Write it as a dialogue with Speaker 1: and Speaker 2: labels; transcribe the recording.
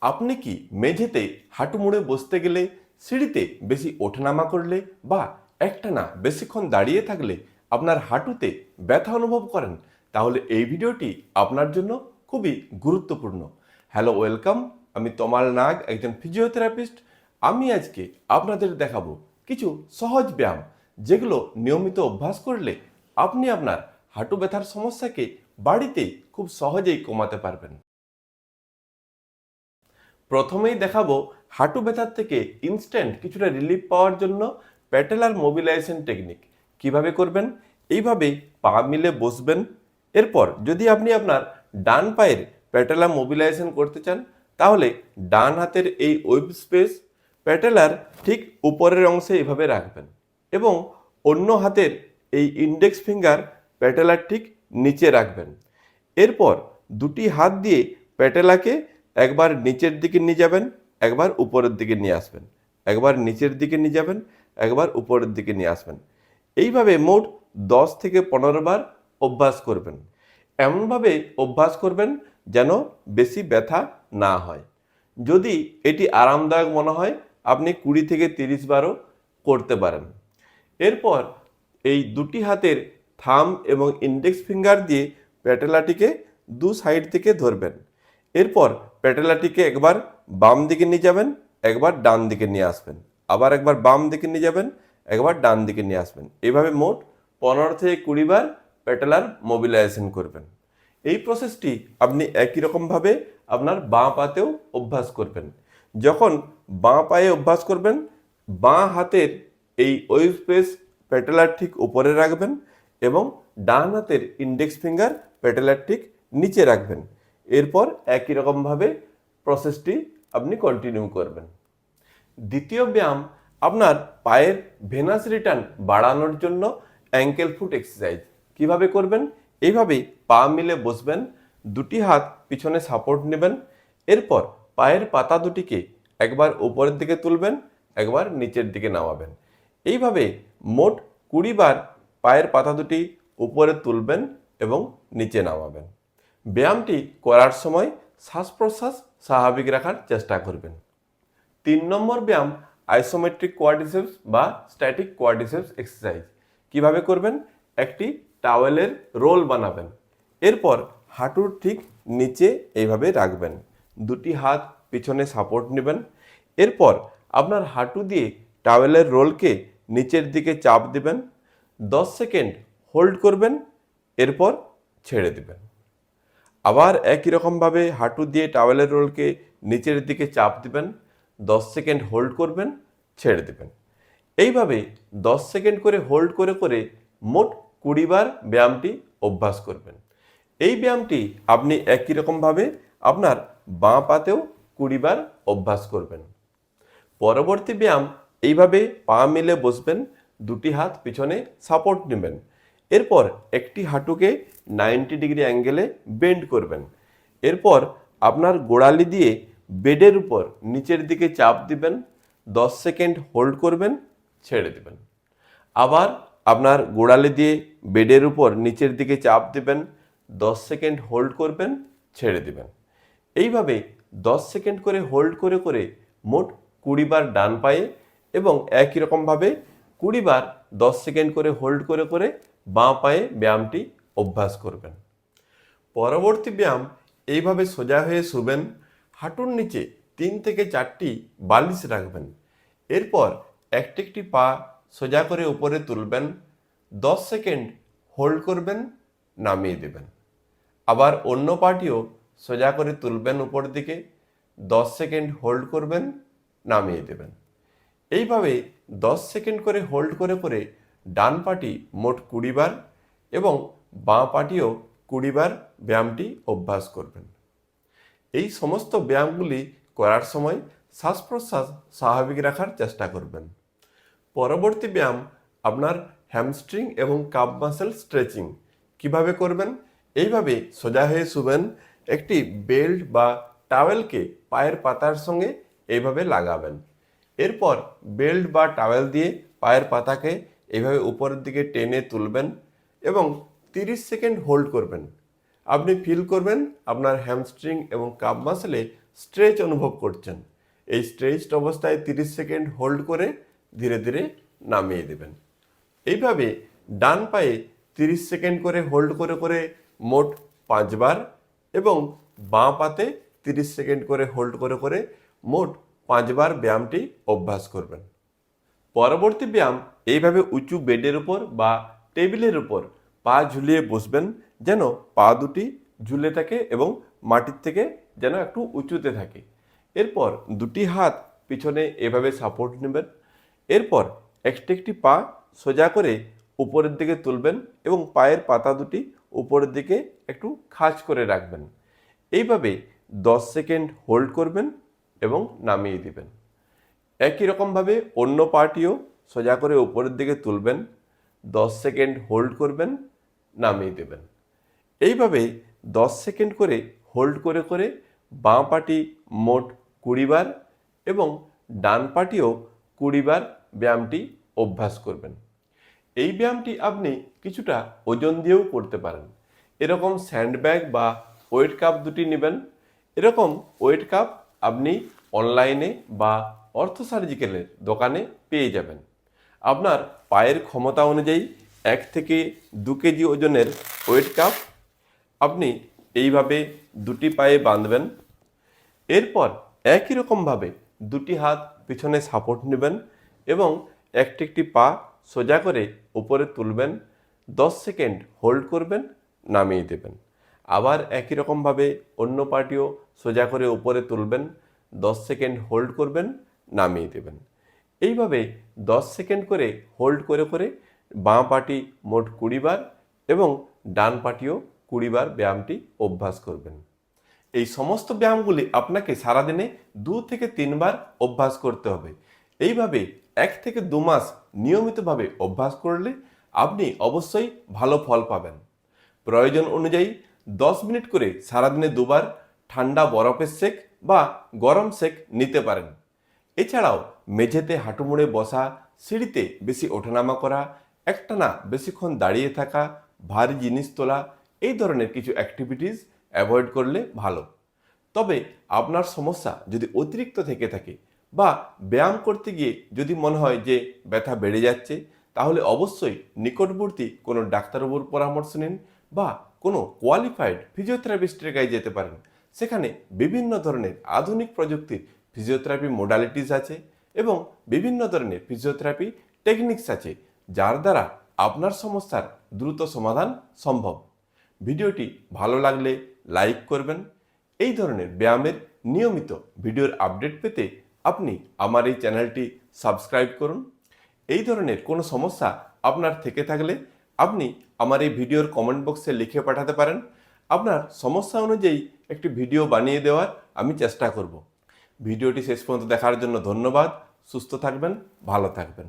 Speaker 1: আপনি কি মেঝেতে হাঁটু মুড়ে বসতে গেলে, সিঁড়িতে বেশি ওঠানামা করলে বা একটানা বেশিক্ষণ দাঁড়িয়ে থাকলে আপনার হাঁটুতে ব্যথা অনুভব করেন? তাহলে এই ভিডিওটি আপনার জন্য খুবই গুরুত্বপূর্ণ। Hello, welcome. আমি তমাল নাগ, একজন ফিজিওথেরাপিস্ট। আমি আজকে আপনাদের দেখাবো কিছু সহজ ব্যায়াম, যেগুলো নিয়মিত অভ্যাস করলে আপনি আপনার হাঁটু ব্যথার সমস্যাকে বাড়িতেই খুব সহজেই কমাতে পারবেন। প্রথমেই দেখাবো হাঁটু ব্যথার থেকে ইনস্ট্যান্ট কিছুটা রিলিফ পাওয়ার জন্য প্যাটেলার মোবিলাইজেশন টেকনিক। কিভাবে করবেন? এইভাবে পা মিলে বসবেন। এরপর যদি আপনি আপনার ডান পায়ের প্যাটেলার মোবিলাইজেশন করতে চান, তাহলে ডান হাতের এই ওয়েব স্পেস প্যাটেলার ঠিক উপরের অংশে এইভাবে রাখবেন এবং অন্য হাতের এই ইন্ডেক্স ফিঙ্গার প্যাটেলার ঠিক নিচে রাখবেন। এরপর দুটি হাত দিয়ে প্যাটেলাকে একবার নিচের দিকে নিয়ে যাবেন, একবার উপরের দিকে নিয়ে আসবেন, একবার নিচের দিকে নিয়ে যাবেন, একবার উপরের দিকে নিয়ে আসবেন। এইভাবে মোট 10 থেকে 15 বার অভ্যাস করবেন। এমনভাবে অভ্যাস করবেন যেন বেশি ব্যথা না হয়। যদি এটি আরামদায়ক মনে হয়, আপনি 20 থেকে 30 বারও করতে পারেন। এরপর এই দুটি হাতের থাম এবং ইন্ডেক্স ফিঙ্গার দিয়ে প্যাটেলাটিকে দু সাইড থেকে ধরবেন। এরপর প্যাটেলাটিকে একবার বাম দিকে নিয়ে যাবেন, একবার ডান দিকে নিয়ে আসবেন, আবার একবার বাম দিকে নিয়ে যাবেন, একবার ডান দিকে নিয়ে আসবেন। এভাবে মোট 15 থেকে 20 বার প্যাটেলার মোবিলাইজেশন করবেন। এই প্রসেসটি আপনি একই রকমভাবে আপনার বাঁ পাতেও অভ্যাস করবেন। যখন বাঁ পায়ে অভ্যাস করবেন, বাঁ হাতের এই ওয়েব স্পেস প্যাটেলার ঠিক উপরে রাখবেন এবং ডান হাতের ইন্ডেক্স ফিঙ্গার প্যাটেলার ঠিক নিচে রাখবেন। এরপর একই রকমভাবে প্রসেসটি আপনি কন্টিনিউ করবেন। দ্বিতীয় ব্যায়াম, আপনার পায়ের ভেনাস রিটার্ন বাড়ানোর জন্য অ্যাঙ্কেল ফুট এক্সারসাইজ। কিভাবে করবেন? এইভাবে পা মিলে বসবেন, দুটি হাত পিছনে সাপোর্ট নেবেন। এরপর পায়ের পাতা দুটিকে একবার উপরের দিকে তুলবেন, একবার নিচের দিকে নামাবেন। এইভাবে মোট 20 বার পায়ের পাতা দুটি উপরে তুলবেন এবং নিচে নামাবেন। ব্যায়ামটি করার সময় শ্বাস প্রশ্বাস স্বাভাবিক রাখার চেষ্টা করবেন। 3 নম্বর ব্যায়াম, আইসোমেট্রিক কোয়াড্রিসেপস বা স্ট্যাটিক কোয়াড্রিসেপস এক্সারসাইজ। কিভাবে করবেন? একটি টাওয়েলের রোল বানাবেন। এরপর হাঁটুর ঠিক নিচে এইভাবে রাখবেন, দুটি হাত পিছনে সাপোর্ট নেবেন। এরপর আপনার হাঁটু দিয়ে টাওয়েলের রোলকে নিচের দিকে চাপ দিবেন, 10 সেকেন্ড হোল্ড করবেন, এরপর ছেড়ে দিবেন। আবার একই রকমভাবে হাঁটু দিয়ে টাওয়েলের রোলকে নিচের দিকে চাপ দিবেন, 10 সেকেন্ড হোল্ড করবেন, ছেড়ে দিবেন। এইভাবে 10 সেকেন্ড করে হোল্ড করে করে মোট 20 বার ব্যায়ামটি অভ্যাস করবেন। এই ব্যায়ামটি আপনি একই রকমভাবে আপনার বাঁ পাতেও 20 বার অভ্যাস করবেন। পরবর্তী ব্যায়াম, এইভাবে পা মিলে বসবেন, দুটি হাত পিছনে সাপোর্ট নেবেন। এরপর একটি হাঁটুকে 90 ডিগ্রি অ্যাঙ্গেলে বেন্ড করবেন। এরপর আপনার গোড়ালি দিয়ে বেডের উপর নিচের দিকে চাপ দিবেন, 10 সেকেন্ড হোল্ড করবেন, ছেড়ে দিবেন। আবার আপনার গোড়ালি দিয়ে বেডের উপর নিচের দিকে চাপ দিবেন, 10 সেকেন্ড হোল্ড করবেন, ছেড়ে দিবেন। এইভাবে 10 সেকেন্ড করে হোল্ড করে করে মোট 20 বার ডান পায়ে এবং একই রকমভাবে 20 বার 10 সেকেন্ড করে হোল্ড করে করে বাঁ পায়ে ব্যায়ামটি অভ্যাস করবেন। পরবর্তী ব্যায়াম, এইভাবে সোজা হয়ে শুবেন, হাঁটুর নিচে 3 থেকে 4টি বালিশ রাখবেন। এরপর একটি একটি পা সোজা করে উপরে তুলবেন, 10 সেকেন্ড হোল্ড করবেন, নামিয়ে দেবেন। আবার অন্য পাটিও সোজা করে তুলবেন উপর দিকে, 10 সেকেন্ড হোল্ড করবেন, নামিয়ে দেবেন। এইভাবে 10 সেকেন্ড করে হোল্ড করে করে ডান পাটি মোট 20 বার এবং বাঁ পাটিও 20 বার ব্যায়ামটি অভ্যাস করবেন। এই সমস্ত ব্যায়ামগুলি করার সময় শ্বাস প্রশ্বাস স্বাভাবিক রাখার চেষ্টা করবেন। পরবর্তী ব্যায়াম, আপনার হ্যামস্ট্রিং এবং কাপ মাসেল স্ট্রেচিং। কিভাবে করবেন? এইভাবে সোজা হয়ে শুবেন, একটি বেল্ট বা টাওয়েলকে পায়ের পাতার সঙ্গে এইভাবে লাগাবেন। এরপর বেল্ট বা টাওয়েল দিয়ে পায়ের পাতাকে এইভাবে উপরের দিকে টেনে তুলবেন এবং 30 সেকেন্ড হোল্ড করবেন। আপনি ফিল করবেন আপনার হ্যামস্ট্রিং এবং কাপ মাসেলে স্ট্রেচ অনুভব করছেন। এই স্ট্রেচড অবস্থায় 30 সেকেন্ড হোল্ড করে ধীরে ধীরে নামিয়ে দেবেন। এইভাবে ডান পায়ে 30 সেকেন্ড করে হোল্ড করে করে মোট 5 বার এবং বাঁ পাতে 30 সেকেন্ড করে হোল্ড করে করে মোট 5 বার ব্যায়ামটি অভ্যাস করবেন। পরবর্তী ব্যায়াম এইভাবে উঁচু বেডের উপর বা টেবিলের উপর পা ঝুলিয়ে বসবেন, যেন পা দুটি ঝুলে থাকে এবং মাটির থেকে যেন একটু উঁচুতে থাকে। এরপর দুটি হাত পিছনে এভাবে সাপোর্ট নেবেন। এরপর একটি পা সোজা করে উপরের দিকে তুলবেন এবং পায়ের পাতা দুটি উপরের দিকে একটু খাঁজ করে রাখবেন। এইভাবে 10 সেকেন্ড হোল্ড করবেন এবং নামিয়ে দিবেন। একই রকমভাবে অন্য পাটিও সোজা করে উপরের দিকে তুলবেন, 10 সেকেন্ড হোল্ড করবেন, নামিয়ে দেবেন। এইভাবে 10 সেকেন্ড করে হোল্ড করে করে বাঁ পাটি মোট 20 বার এবং ডান পাটিও 20 বার ব্যায়ামটি অভ্যাস করবেন। এই ব্যায়ামটি আপনি কিছুটা ওজন দিয়েও করতে পারেন। এরকম স্যান্ডব্যাগ বা ওয়েট কাপ দুটি নেবেন। এরকম ওয়েট কাপ আপনি অনলাইনে বা অর্থ সার্জিক্যালের দোকানে পেয়ে যাবেন। আপনার পায়ের ক্ষমতা অনুযায়ী 1 থেকে 2 কেজি ওজনের ওয়েট কাপ আপনি এইভাবে দুটি পায়ে বাঁধবেন। এরপর একই রকমভাবে দুটি হাত পিছনে সাপোর্ট নেবেন এবং একটি পা সোজা করে উপরে তুলবেন, 10 সেকেন্ড হোল্ড করবেন, নামিয়ে দেবেন। আবার একই রকমভাবে অন্য পাটিও সোজা করে উপরে তুলবেন, 10 সেকেন্ড হোল্ড করবেন, নামিয়ে দেবেন। এইভাবে 10 সেকেন্ড করে হোল্ড করে করে বাঁ পাটি মোট 20 বার এবং ডান পাটিও 20 বার ব্যায়ামটি অভ্যাস করবেন। এই সমস্ত ব্যায়ামগুলি আপনাকে সারাদিনে 2 থেকে 3 বার অভ্যাস করতে হবে। এইভাবে 1 থেকে 2 মাস নিয়মিতভাবে অভ্যাস করলে আপনি অবশ্যই ভালো ফল পাবেন। প্রয়োজন অনুযায়ী 10 মিনিট করে সারাদিনে 2 বার ঠান্ডা বরফের সেক বা গরম সেক নিতে পারেন। এছাড়াও মেঝেতে হাঁটু মুড়ে বসা, সিঁড়িতে বেশি ওঠানামা করা, একটানা বেশিক্ষণ দাঁড়িয়ে থাকা, ভারী জিনিস তোলা, এই ধরনের কিছু অ্যাক্টিভিটিস অ্যাভয়েড করলে ভালো। তবে আপনার সমস্যা যদি অতিরিক্ত থেকে থাকে বা ব্যায়াম করতে গিয়ে যদি মনে হয় যে ব্যথা বেড়ে যাচ্ছে, তাহলে অবশ্যই নিকটবর্তী কোনো ডাক্তারবাবুর পরামর্শ নিন বা কোনো কোয়ালিফাইড ফিজিওথেরাপিস্টের কাছে যেতে পারেন। সেখানে বিভিন্ন ধরনের আধুনিক প্রযুক্তির ফিজিওথেরাপি মোডালিটিস আছে এবং বিভিন্ন ধরনের ফিজিওথেরাপি টেকনিক্স আছে, যার দ্বারা আপনার সমস্যার দ্রুত সমাধান সম্ভব। ভিডিওটি ভালো লাগলে লাইক করবেন। এই ধরনের ব্যায়ামের নিয়মিত ভিডিওর আপডেট পেতে আপনি আমার এই চ্যানেলটি সাবস্ক্রাইব করুন। এই ধরনের কোনো সমস্যা আপনার থেকে থাকলে আপনি আমার এই ভিডিওর কমেন্ট বক্সে লিখে পাঠাতে পারেন। আপনার সমস্যা অনুযায়ী একটি ভিডিও বানিয়ে দেওয়ার আমি চেষ্টা করব। ভিডিওটি শেষ পর্যন্ত দেখার জন্য ধন্যবাদ। সুস্থ থাকবেন, ভালো থাকবেন।